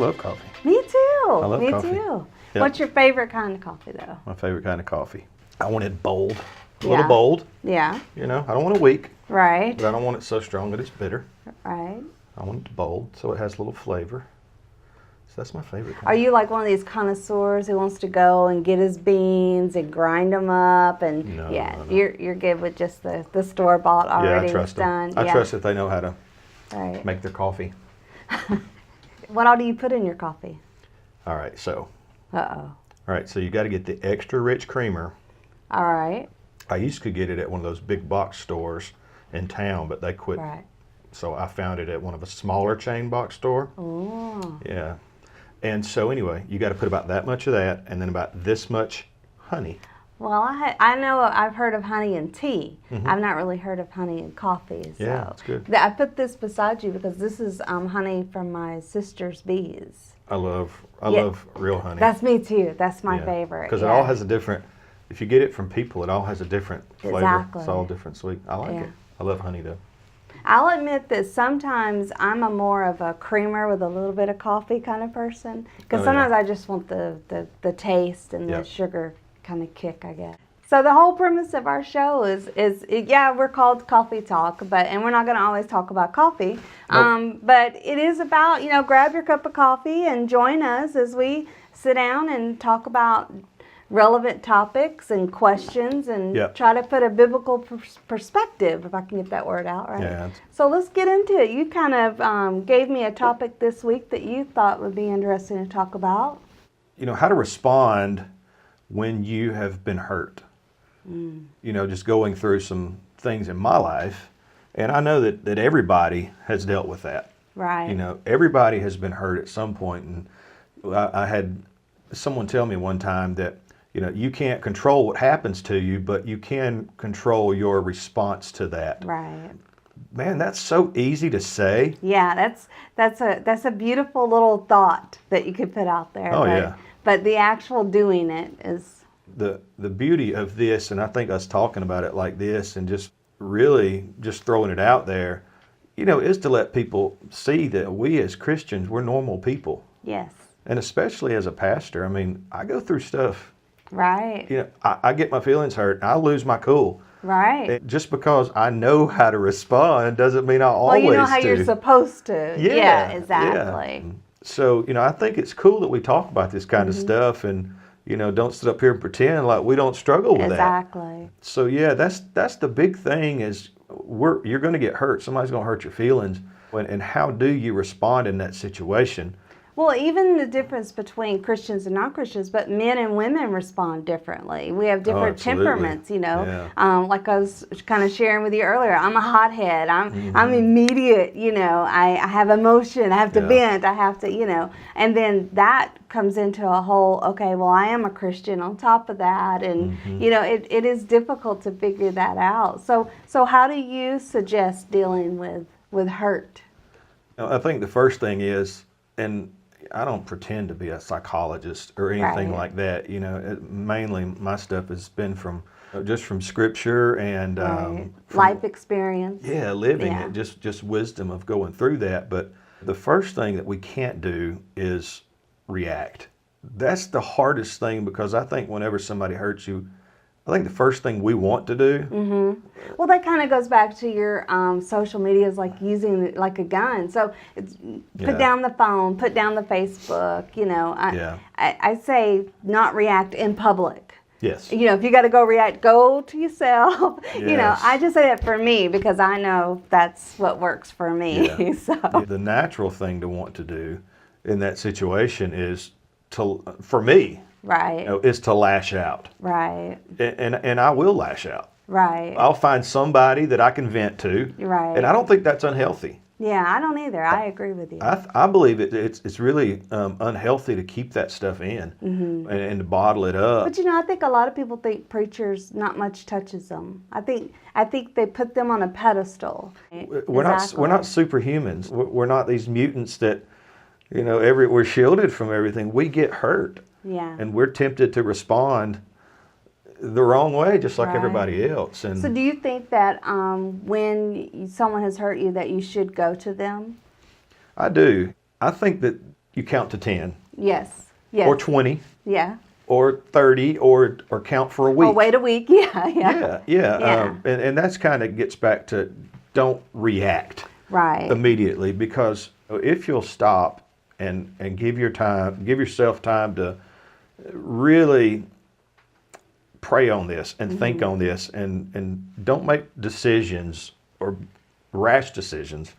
love coffee. Me too. I love Me coffee. too. Yep. What's your favorite kind of coffee, though? My favorite kind of coffee. I want it bold. A Yeah. little bold. Yeah. You know, I don't want it weak, Right. but I don't want it so strong that it's bitter. Right. I want it bold, so it has a little flavor. So that's my favorite kind. Are you like one of these connoisseurs who wants to go and get his beans and grind them up? And No, yeah, no. you're good with just the store bought already. Yeah, I trust done. them. I trust that they know how to Right. make their coffee. What all do you put in your coffee? All right, so Uh-oh. all right, so you got to get the extra rich creamer. All right. I used to get it at one of those big box stores in town, but they quit. Right. So I found it at one of a smaller chain box store. Oh. Yeah. And so anyway, you got to put about that much of that, and then about this much honey. Well, I know I've heard of honey in tea. I've not really heard of honey in coffee. So. Yeah, that's good. I put this beside you because this is honey from my sister's bees. I love real honey. That's me too. That's my favorite. Because it all has a different. If you get it from people, it all has a different flavor. Exactly. It's all different sweet. I like it. I love honey though. I'll admit that sometimes I'm a more of a creamer with a little bit of coffee kind of person. Because sometimes I just want the taste and the sugar kind of kick, I guess. So the whole premise of our show is we're called Coffee Talk, and we're not going to always talk about coffee. Nope. But it is about, grab your cup of coffee and join us as we sit down and talk about relevant topics and questions and try to put a biblical perspective, if I can get that word out right. Yeah. So let's get into it. You kind of gave me a topic this week that you thought would be interesting to talk about. How to respond when you have been hurt. Just going through some things in my life, and I know that everybody has dealt with that. Right. Everybody has been hurt at some point, and I had someone tell me one time that you can't control what happens to you, but you can control your response to that. Right. Man, that's so easy to say. Yeah, that's a beautiful little thought that you could put out there. Oh, But the actual doing it is the beauty of this, and I think us talking about it like this and just really just throwing it out there, is to let people see that we as Christians, we're normal people. Yes. And especially as a pastor, I go through stuff. Right. I get my feelings hurt. I lose my cool. Right. And just because I know how to respond doesn't mean I always do. Well, you know how you're supposed to. Yeah, exactly. Yeah. So, I think it's cool that we talk about this kind of stuff and, don't sit up here and pretend like we don't struggle with that. Exactly. So, that's the big thing is you're going to get hurt. Somebody's going to hurt your feelings. And how do you respond in that situation? Well, even the difference between Christians and non-Christians, but men and women respond differently. We have different temperaments, like I was kind of sharing with you earlier. I'm a hothead. I'm immediate, I have emotion. I have to vent. I have to, and then that comes into a whole, okay, well, I am a Christian on top of that. And, it is difficult to figure that out. So how do you suggest dealing with hurt? I think the first thing is, and I don't pretend to be a psychologist or anything like that. Mainly my stuff has been from Scripture and life experience. Yeah, living it, just wisdom of going through that. But the first thing that we can't do is react. That's the hardest thing, because I think whenever somebody hurts you, I think the first thing we want to do. Well, that kind of goes back to your social media is like using it like a gun. So it's put down the phone, put down the Facebook. I say not react in public. Yes. If you got to go react, go to yourself. Yes. I just say that for me because I know that's what works for me. Yeah. So the natural thing to want to do in that situation is for me. Right. Is to lash out. Right. And I will lash out. Right. I'll find somebody that I can vent to. Right. And I don't think that's unhealthy. Yeah, I don't either. I agree with you. I believe it's really unhealthy to keep that stuff in and to bottle it up. But I think a lot of people think preachers not much touches them. I think they put them on a pedestal. We're not superhumans. We're not these mutants that we're shielded from everything. We get hurt. Yeah. And we're tempted to respond the wrong way, just like everybody else. And so do you think that when someone has hurt you that you should go to them? I do. I think that, you count to 10. Yes. Yes. Or 20. Yeah. Or 30, or count for a week. Oh, wait a week. Yeah. Yeah. And that's kind of gets back to don't react immediately, because if you'll stop and give yourself time to really pray on this and think on this, and don't make decisions or rash decisions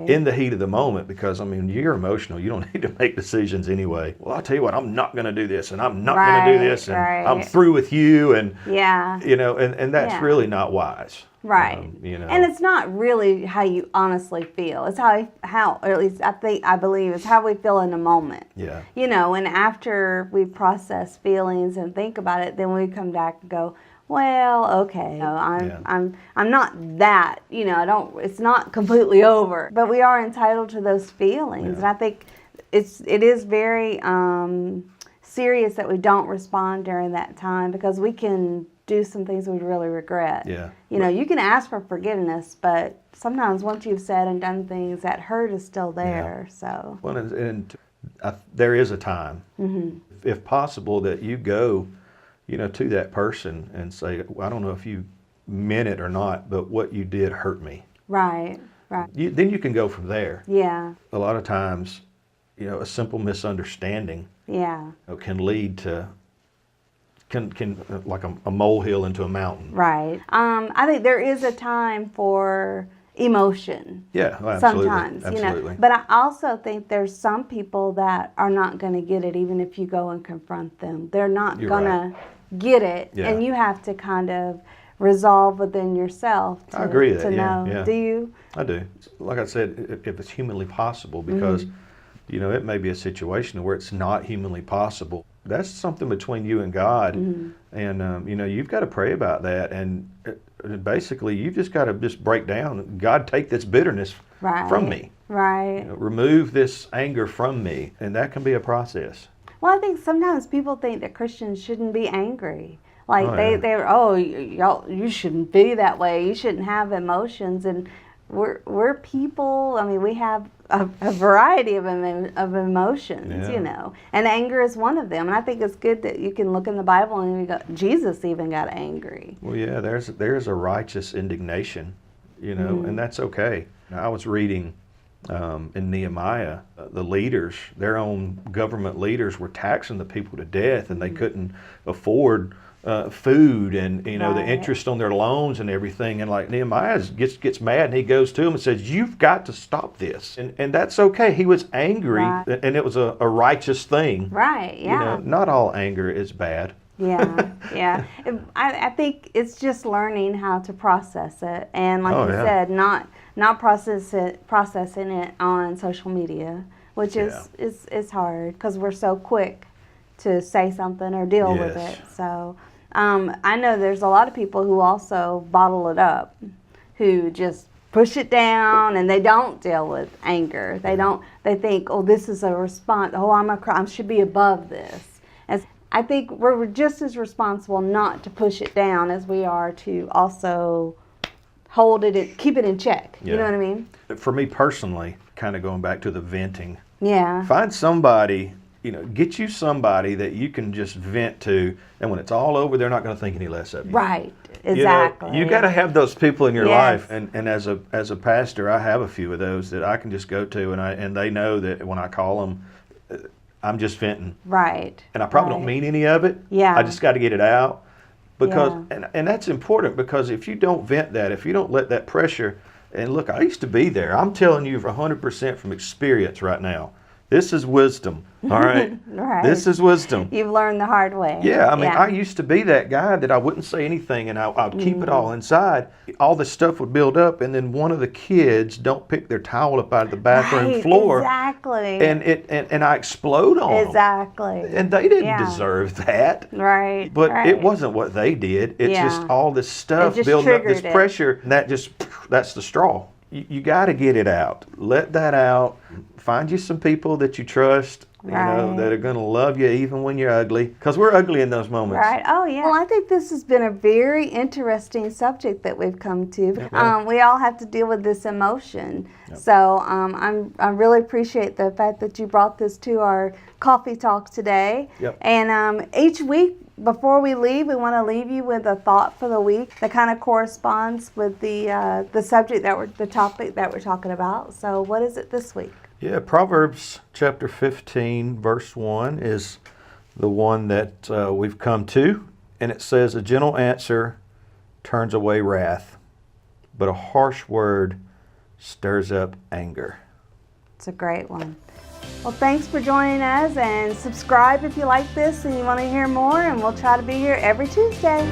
in the heat of the moment, because I mean, you're emotional. You don't need to make decisions anyway. Well, I'll tell you what, I'm not going to do this, and I'm not going to do this, and I'm through with you, and and that's really not wise. Right. And it's not really how you honestly feel. It's how or at least I believe it's how we feel in the moment. Yeah. And after we process feelings and think about it, then we come back and go, well, okay, I'm not that, I don't, it's not completely over, but we are entitled to those feelings. And I think it is very serious that we don't respond during that time, because we can do some things we really regret. Yeah. You can ask for forgiveness, but sometimes once you've said and done things, that hurt is still there. Yeah. So. Well, and there is a time, if possible, that you go, to that person and say, well, I don't know if you meant it or not, but what you did hurt me. Right. Then you can go from there. Yeah. A lot of times, a simple misunderstanding can lead to like a molehill into a mountain. Right. I think there is a time for emotion. Yeah, absolutely. Sometimes, absolutely. But I also think there's some people that are not going to get it even if you go and confront them. They're not going to get it, and you have to kind of resolve within yourself to, I agree with that. know. Yeah. Do you? I do. Like I said, if it's humanly possible, because it may be a situation where it's not humanly possible. That's something between you and God, and you've got to pray about that, and basically you've just got to break down. God, take this bitterness from me. Right. Remove this anger from me, and that can be a process. Well, I think sometimes people think that Christians shouldn't be angry. Like you shouldn't be that way. You shouldn't have emotions, and we're people. I mean, we have a variety of emotions, and anger is one of them. And I think it's good that you can look in the Bible and you go, Jesus even got angry. Well, yeah, there's a righteous indignation, and that's okay. Now, I was reading in Nehemiah, the leaders, their own government leaders, were taxing the people to death, and they couldn't afford food, and the interest on their loans and everything. And like Nehemiah gets mad, and he goes to them and says, "You've got to stop this." And that's okay. He was angry, and it was a righteous thing. Right. Yeah. Not all anger is bad. Yeah. I think it's just learning how to process it, and like you said, not processing it on social media, which is hard because we're so quick to say something or deal with it. So I know there's a lot of people who also bottle it up, who just push it down, and they don't deal with anger. They think, oh, this is a response. Oh, I should be above this. As I think we're just as responsible not to push it down as we are to also hold it, keep it in check. You know what I mean? For me personally, kind of going back to the venting. Yeah. Find somebody, get you somebody that you can just vent to, and when it's all over, they're not going to think any less of you. Right. Exactly. You got to have those people in your life, and as a pastor, I have a few of those that I can just go to, and they know that when I call them, I'm just venting. Right. And I probably don't mean any of it. Yeah. I just got to get it out. Because and that's important, because if you don't vent that, if you don't let that pressure, and look, I used to be there. I'm telling you 100% from experience right now. This is wisdom, all right? Right. This is wisdom. You've learned the hard way. Yeah, I mean, I used to be that guy that I wouldn't say anything, and I'd keep it all inside. All this stuff would build up, and then one of the kids don't pick their towel up out of the bathroom floor. Exactly. And I explode on them. Exactly. And they didn't deserve that. Right. But it wasn't what they did. It's just all this stuff building up, this pressure, and that's the straw. You got to get it out. Let that out. Find you some people that you trust. that are going to love you even when you're ugly, because we're ugly in those moments. Right. Oh, yeah. Well, I think this has been a very interesting subject that we've come to. We all have to deal with this emotion. Yep. So I really appreciate the fact that you brought this to our coffee talk today. Yep. And each week, before we leave, we want to leave you with a thought for the week that kind of corresponds with the subject the topic that we're talking about. So what is it this week? Yeah, Proverbs chapter 15, verse 1 is the one that we've come to. And it says, a gentle answer turns away wrath, but a harsh word stirs up anger. It's a great one. Well, thanks for joining us, and subscribe if you like this and you want to hear more, and we'll try to be here every Tuesday.